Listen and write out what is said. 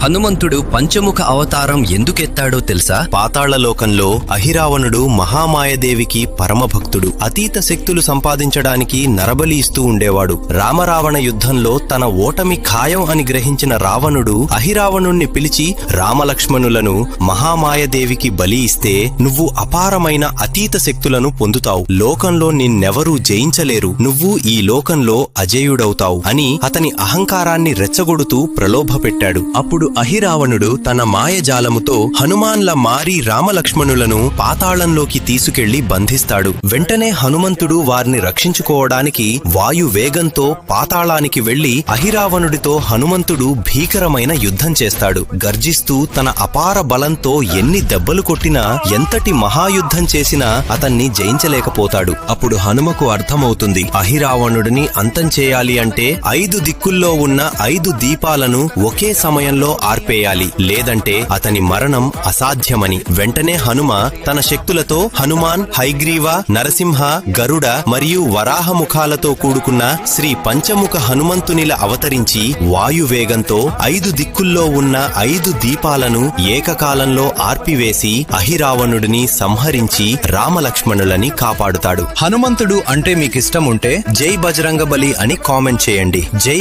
హనుమంతుడు పంచముఖ అవతారం ఎందుకెత్తాడో తెలుసా? పాతాళలోకంలో అహిరావణుడు మహామాయదేవికి పరమభక్తుడు. అతీత శక్తులు సంపాదించడానికి నరబలి ఇస్తూ ఉండేవాడు. రామరావణ యుద్ధంలో తన ఓటమి ఖాయం అని గ్రహించిన రావణుడు అహిరావణుణ్ణి పిలిచి, రామలక్ష్మణులను మహామాయదేవికి బలి ఇస్తే నువ్వు అపారమైన అతీత శక్తులను పొందుతావు. లోకంలో నిన్నెవరూ జయించలేరు. నువ్వు ఈ లోకంలో అజేయుడవుతావు అని అతని అహంకారాన్ని రెచ్చగొడుతూ ప్రలోభపెట్టాడు. అప్పుడు అహిరావణుడు తన మాయజాలముతో హనుమాన్ల మారి రామలక్ష్మణులను పాతాళంలోకి తీసుకెళ్లి బంధిస్తాడు. వెంటనే హనుమంతుడు వారిని రక్షించుకోవడానికి వాయు వేగంతో పాతాళానికి వెళ్లి అహిరావణుడితో హనుమంతుడు భీకరమైన యుద్ధం చేస్తాడు. గర్జిస్తూ తన అపార బలంతో ఎన్ని దెబ్బలు కొట్టినా, ఎంతటి మహాయుద్ధం చేసినా అతన్ని జయించలేకపోతాడు. అప్పుడు హనుమకు అర్థమవుతుంది, అహిరావణుడిని అంతం చేయాలి అంటే 5 దిక్కుల్లో ఉన్న 5 దీపాలను ఒకే సమయంలో ఆర్పేయాలి, లేదంటే అతని మరణం అసాధ్యమని. వెంటనే హనుమ తన శక్తులతో హనుమాన్, హైగ్రీవ, నరసింహ, గరుడ మరియు వరాహముఖాలతో కూడుకున్న శ్రీ పంచముఖ హనుమంతునిల అవతరించి వాయువేగంతో 5 దిక్కుల్లో ఉన్న 5 దీపాలను ఏకకాలంలో ఆర్పివేసి అహిరావణుడిని సంహరించి రామలక్ష్మణులని కాపాడుతాడు. హనుమంతుడు అంటే మీకిష్టం ఉంటే జై బజరంగబలి అని కామెంట్ చేయండి. జై